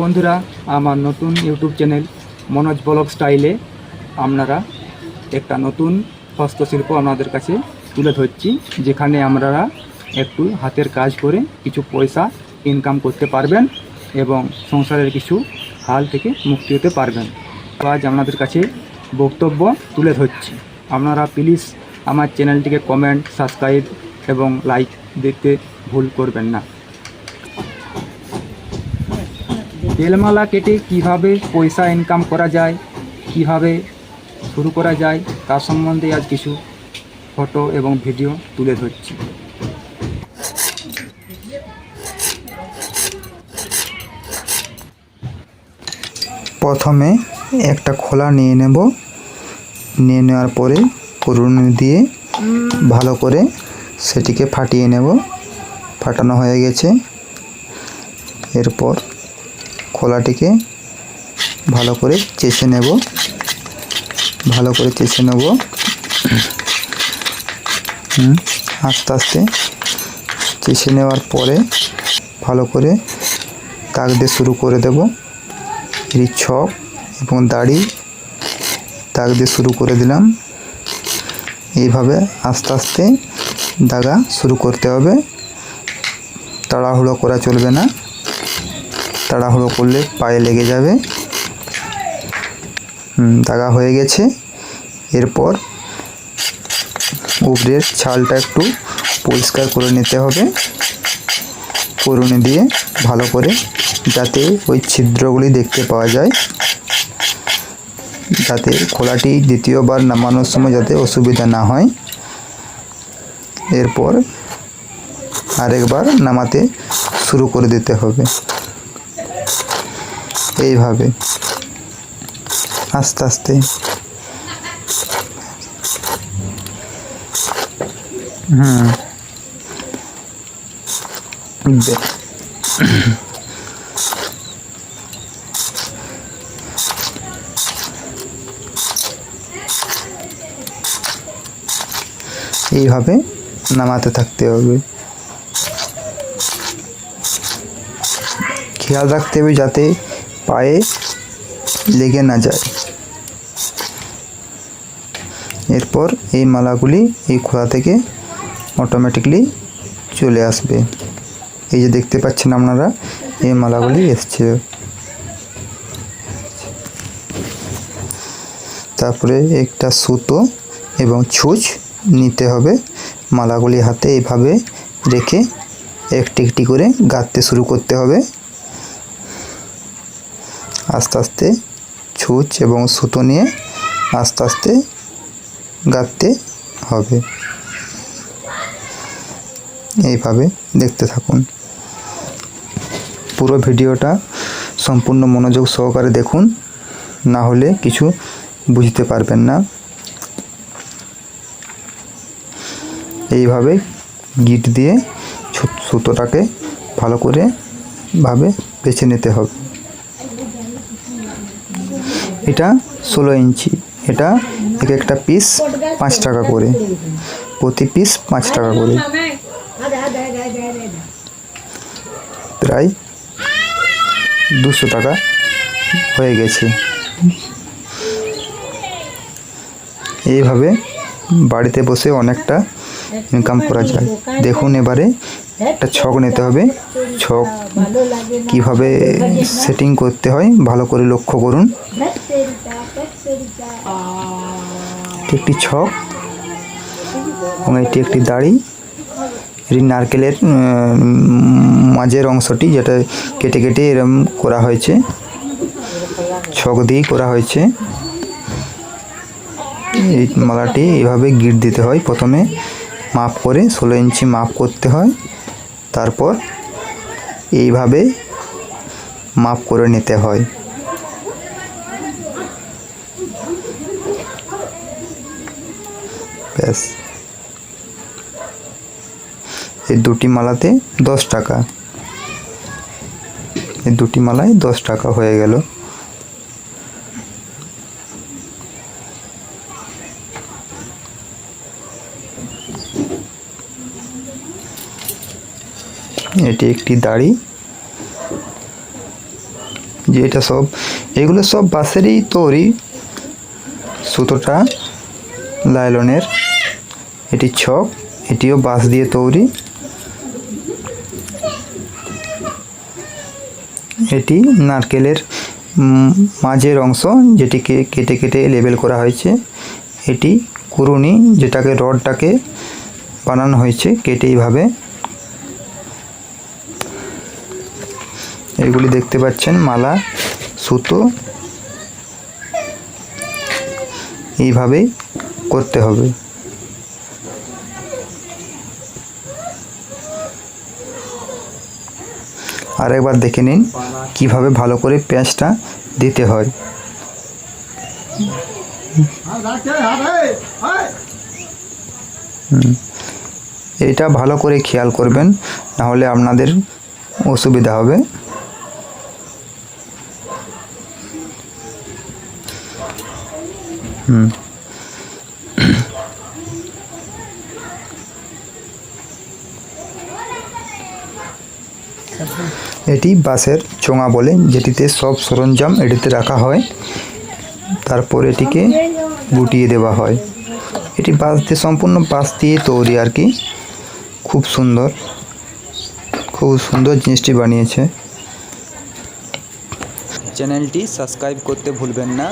বন্ধুরা, আমার নতুন ইউটিউব চ্যানেল মনোজ ব্লগ স্টাইলে আপনারা একটা নতুন হস্তশিল্প আপনাদের কাছে তুলে ধরছি, যেখানে আপনারা একটু হাতের কাজ করে কিছু পয়সা ইনকাম করতে পারবেন এবং সংসারের কিছু হাল থেকে মুক্তি হতে পারবেন। আজ আপনাদের কাছে বক্তব্য তুলে ধরছি। আপনারা প্লিজ আমার চ্যানেলটিকে কমেন্ট, সাবস্ক্রাইব এবং লাইক দিতে ভুল করবেন না। তেলমালা কেটে কিভাবে পয়সা ইনকাম করা যায়, কিভাবে শুরু করা যায়, তার সম্বন্ধে আজ কিছু ফটো এবং ভিডিও তুলে ধরছি। প্রথমে একটা খোলা নিয়ে নেওয়ার পরে পুরুনি দিয়ে ভালো করে সেটিকে ফাটিয়ে নেব। ফাটানো হয়ে গেছে। এরপর খোলাটিকে ভালো করে চেষে নেব। আস্তে আস্তে চেষে নেওয়ার পরে ভালো করে দাগ দিয়ে শুরু করে দেব। এই ছক এবং দাড়ি দাগ দিয়ে শুরু করে দিলাম। এইভাবে আস্তে আস্তে দাগা শুরু করতে হবে। তাড়াহুড়ো করা চলবে না, তাড়াহুড়ো করলে পায়ে লেগে যাবে। দাগা হয়ে গেছে। এরপর উপরের ছালটা একটু পরিষ্কার করে নিতে হবে পুরুনি দিয়ে ভালো করে, যাতে ওই ছিদ্রগুলি দেখতে পাওয়া যায়, যাতে খোলাটি দ্বিতীয়বার নামানোর সময় যাতে অসুবিধা না হয়। এরপর আরেকবার নামাতে শুরু করে দিতে হবে। এইভাবে আস্তে আস্তে এইভাবে নামাতে থাকতে হবে। খেয়াল রাখতে হবে যাতে পায়ে লেগে না যায়। এরপর এই মালাগুলি এই খোলা থেকে অটোমেটিকলি চলে আসবে। এই যে দেখতে পাচ্ছেন আপনারা, এই মালাগুলি এসছে। তারপরে একটা সুতো এবং ছুঁচ নিতে হবে। মালাগুলি হাতে এইভাবে রেখে একটি একটি করে গাঁথতে শুরু করতে হবে। আস্তে আস্তে ছুঁচ এবং সুতো নিয়ে আস্তে আস্তে গাঁথতে হবে। এইভাবে দেখতে থাকুন। পুরো ভিডিওটা সম্পূর্ণ মনোযোগ সহকারে দেখুন, না হলে কিছু বুঝতে পারবেন না। এইভাবে গিট দিয়ে সুতোটাকে ভালো করে বেছে নিতে হবে। এটা 16 ইঞ্চি। এটা এক একটা পিস 5 টাকা করে, প্রতি পিস 5 টাকা করে, প্রায় 200 টাকা হয়ে গেছে। এইভাবে বাড়িতে বসে অনেকটা ইনকাম করা যায়। দেখুন, এবারে একটা ছক নিতে হবে। ছক কিভাবে সেটিং করতে হয় ভালো করে লক্ষ্য করুন। একটি ছক এবং এটি একটি দাড়ি। এটি নারকেলের মাঝের অংশটি, যেটা কেটে কেটে এরকম করা হয়েছে, ছক দিয়ে করা হয়েছে। এই মালাটি এইভাবে গিট দিতে হয়। প্রথমে মাপ করে 16 ইঞ্চি মাপ করতে হয়, তারপর এইভাবে মাপ করে নিতে হয়। ব্যাস, এই দুটি মালাতে 10 টাকা। এই দুটি মালায় 10 টাকা হয়ে গেল। এটি একটি দাড়ি। যে এটা সব, এগুলো সব বাঁশেরই তৈরি। সুতোটা লাইলনের, এটি ছক, এটিও বাঁশ দিয়ে তৈরি। এটি নারকেলের মাঝের অংশ, যেটিকে কেটে কেটে লেবেল করা হয়েছে। এটি কুরুনি, যেটাকে রডটাকে বানানো হয়েছে কেটে এইভাবে। এগুলি দেখতে পাচ্ছেন মালা, সুতো, এইভাবেই করতে হবে। আর একবার দেখে নিন কিভাবে ভালো করে পেঁয়াজটা দিতে হয়। এটা ভালো করে খেয়াল করবেন, নাহলে আপনাদের অসুবিধা হবে। এটি বাঁশের চোঙা বলে, যেটিতে সব সরঞ্জাম এটিতে রাখা হয়, তারপর এটিকে গুটিয়ে দেওয়া হয়। এটি বাঁশ দিয়ে, সম্পূর্ণ বাঁশ দিয়ে তৈরি আর কি। খুব সুন্দর, খুব সুন্দর জিনিসটি বানিয়েছে। চ্যানেলটি সাবস্ক্রাইব করতে ভুলবেন না।